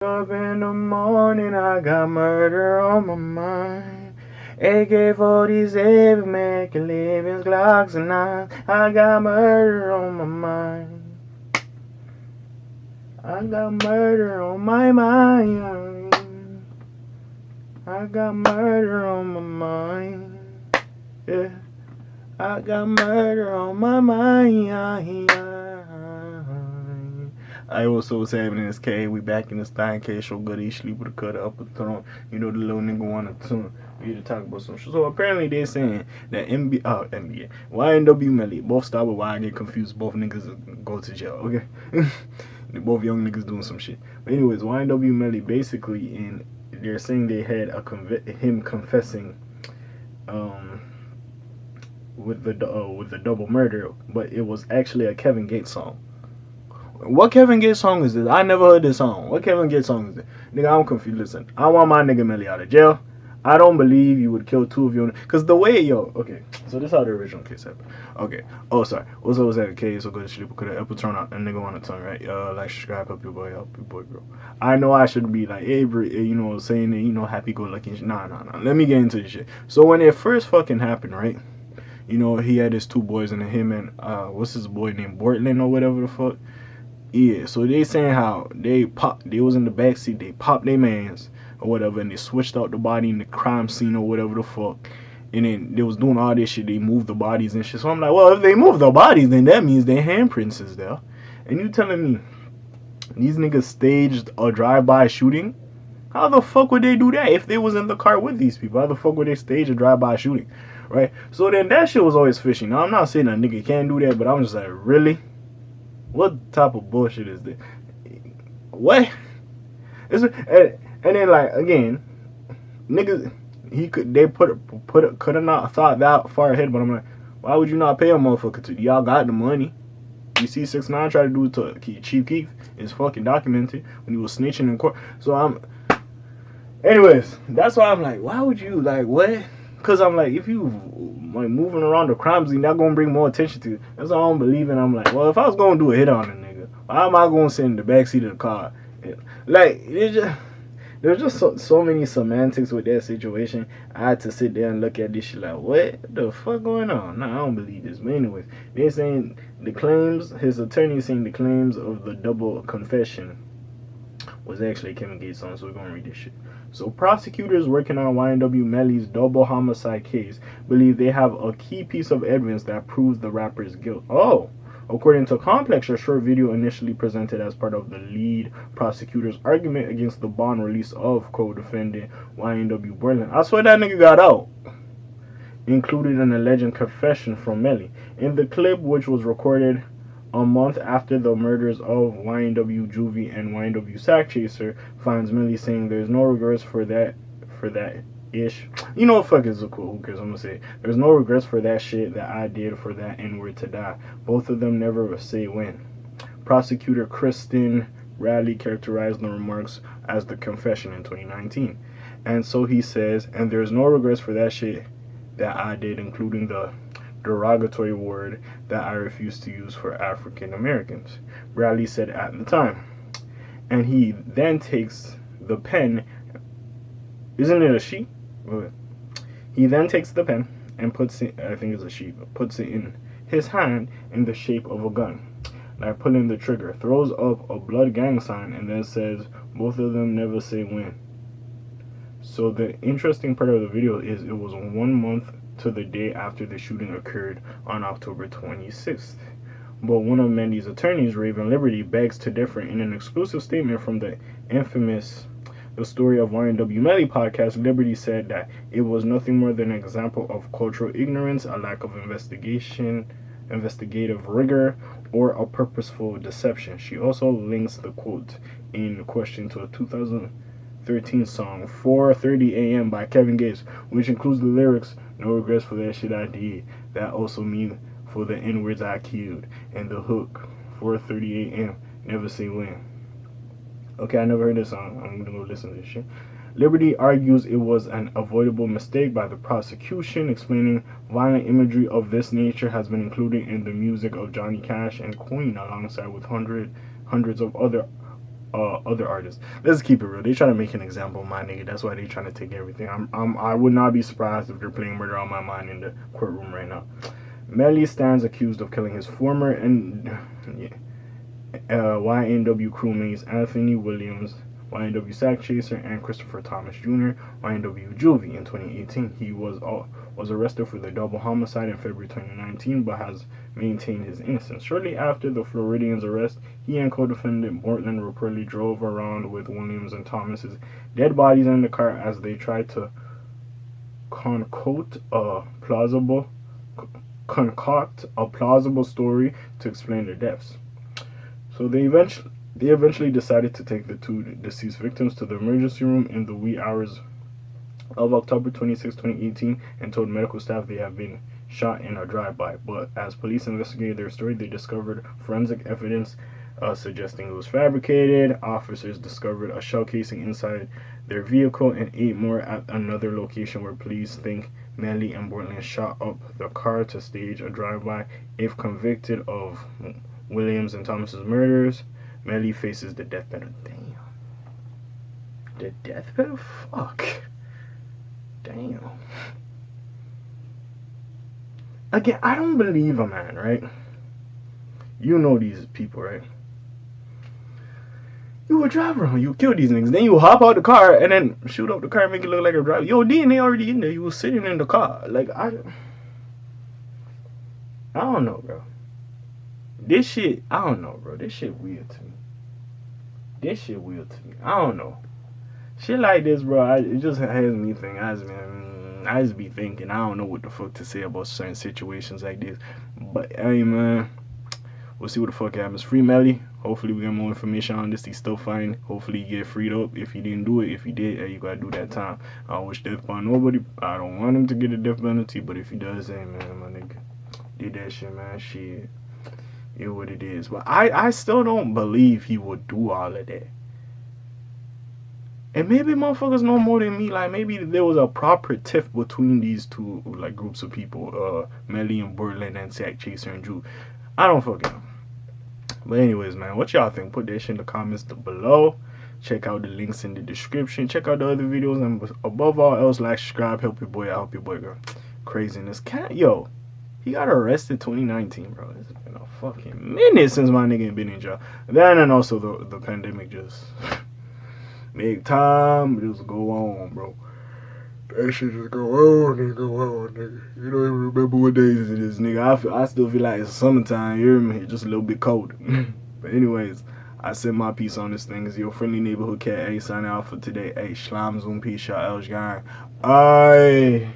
Up in the morning, I got murder on my mind. AK-47, making livings, Glocks and nines. I got murder on my mind. I got murder on my mind. I got murder on my mind. Yeah. I got murder on my mind. I also was having this K. We back in this thing. K. Show good. He sleep with a cut up a throne. You know the little nigga want to tune. We need to talk about some shit. So apparently they're saying that NBA, YNW Melly, both start with Y. I get confused. Both niggas go to jail. Okay, they both young niggas doing some shit. But anyways, YNW Melly basically they're saying they had him confessing with the double murder, but it was actually a Kevin Gates song. What Kevin Gates song is this? I never heard this song. What Kevin Gates song is this? Nigga, I'm confused. Listen, I want my nigga Melly out of jail. I don't believe you would kill two of your... Because the way, okay. So this is how the original case happened. Okay. Oh, sorry. Also was that case, so go to sleep. Could have turn out a nigga on the tongue, right? Like, subscribe, help your boy, bro. I know I should be like, hey, bro, saying that, happy-go-lucky. Nah. Let me get into this shit. So when it first fucking happened, right? He had his two boys and him and, what's his boy named? Bortland or whatever the fuck. Yeah, so they saying how they was in the backseat, they popped their mans or whatever, and they switched out the body in the crime scene or whatever the fuck. And then they was doing all this shit, they moved the bodies and shit. So I'm like, well, if they move the bodies, then that means their handprints is there. And you telling me these niggas staged a drive-by shooting? How the fuck would they do that if they was in the car with these people? How the fuck would they stage a drive-by shooting? Right? So then that shit was always fishy. Now, I'm not saying a nigga can't do that, but I'm just like, really? What type of bullshit is this? What? And then like again, niggas, they could have not thought that far ahead. But I'm like, why would you not pay a motherfucker to? Y'all got the money. You see 6ix9ine tried to do it to Chief Keef. It's fucking documented when he was snitching in court. So anyways, that's why I'm like, why would you like what? Cause I'm like, if you like moving around the crime scene, that's gonna bring more attention to you. That's all I don't believe in. I'm like, well, if I was gonna do a hit on a nigga, why am I gonna sit in the backseat of the car? Like, there's just so many semantics with that situation. I had to sit there and look at this shit like, what the fuck going on? Nah, I don't believe this. But anyways, they're saying his attorney saying the claims of the double confession was actually Kevin Gates' song, so we're gonna read this shit. So prosecutors working on YNW Melly's double homicide case believe they have a key piece of evidence that proves the rapper's guilt. Oh, according to Complex, a short video initially presented as part of the lead prosecutor's argument against the bond release of co-defendant YNW Berlin. I swear that nigga got out. Included an alleged confession from Melly. In the clip, which was recorded a month after the murders of YNW Juvie and YNW Sack Chaser, finds Melly saying there's no regrets for that ish. You know what, fuck is cool, who cares? I'm gonna say there's no regrets for that shit that I did for that N-word to die. Both of them never say when. Prosecutor Kristen Radley characterized the remarks as the confession in 2019. And so he says, and there's no regrets for that shit that I did, including the derogatory word that I refused to use for African Americans, Bradley said at the time. And he then takes the pen. Isn't it a sheet? He then takes the pen and puts it, I think it's a sheet, puts it in his hand in the shape of a gun. Like pulling the trigger, throws up a blood gang sign, and then says, both of them never say when. So the interesting part of the video is it was 1 month to the day after the shooting occurred on October 26th. But one of Mendy's attorneys, Raven Liberty, begs to differ. In an exclusive statement from the infamous The Story of YNW Melly podcast, Liberty said that it was nothing more than an example of cultural ignorance, a lack of investigative rigor, or a purposeful deception. She also links the quote in question to a 2013 song, 4:30 a.m. by Kevin Gates, which includes the lyrics, no regrets for that shit I did. That also mean for the N-words I killed. And the hook, 4:30 a.m. Never say when. Okay, I never heard this song. I'm gonna go listen to this shit. Liberty argues it was an avoidable mistake by the prosecution, explaining violent imagery of this nature has been included in the music of Johnny Cash and Queen, alongside with hundreds of other other artists. Let's keep it real. They trying to make an example of my nigga. That's why they trying to take everything. I would not be surprised if they're playing Murder on My Mind in the courtroom right now. Melly stands accused of killing his former YNW crewmates Anthony Williams, YNW Sack Chaser, and Christopher Thomas Jr., YNW Juvie in 2018. He was arrested for the double homicide in February 2019, but has maintained his innocence. Shortly after the Floridian's arrest, he and co-defendant Bortland reportedly drove around with Williams and Thomas's dead bodies in the car as they tried to concoct a plausible story to explain their deaths. So they eventually decided to take the two deceased victims to the emergency room in the wee hours of October 26, 2018, and told medical staff they have been shot in a drive-by. But as police investigated their story, they discovered forensic evidence suggesting it was fabricated. Officers discovered a shell casing inside their vehicle and 8 more at another location where police think Melly and Bortland shot up the car to stage a drive-by. If convicted of Williams and Thomas's murders, Melly faces the death penalty. Damn. The death penalty? Fuck. Damn. Again, I don't believe a man, right? You know these people, right? You would drive around, you kill these niggas, then you hop out the car and then shoot up the car and make it look like a driver. Yo, DNA already in there. You was sitting in the car. Like, I don't know, bro. This shit, I don't know, bro. This shit weird to me. I don't know. Shit like this, bro, it just has me thinking. I just be thinking. I don't know what the fuck to say about certain situations like this. But, hey, man, we'll see what the fuck happens. Free Melly. Hopefully we get more information on this. He's still fine. Hopefully he get freed up. If he didn't do it, if he did, hey, you gotta do that time. I don't wish death upon nobody. I don't want him to get a death penalty, but if he does, hey, man, my nigga, did that shit, man. Shit. It what it is. But I still don't believe he would do all of that. And maybe motherfuckers know more than me. Like, maybe there was a proper tiff between these two, like, groups of people. Melly and Bortland and Sack Chaser and Drew. I don't fucking know. But anyways, man, what y'all think? Put that shit in the comments below. Check out the links in the description. Check out the other videos. And above all else, like, subscribe. Help your boy out. Help your boy, girl. Craziness. Yo, he got arrested 2019, bro. It's been a fucking minute since my nigga been in jail. Then and also the pandemic just make time just go on, bro. That shit just go on, nigga. You don't even remember what days it is, nigga. I still feel like it's summertime, you hear me? Just a little bit cold. But anyways, I said my piece on this thing. It's your friendly neighborhood cat A signing out for today. Hey, Schlam Zoom, peace, y'all, Elsh gang. Aye.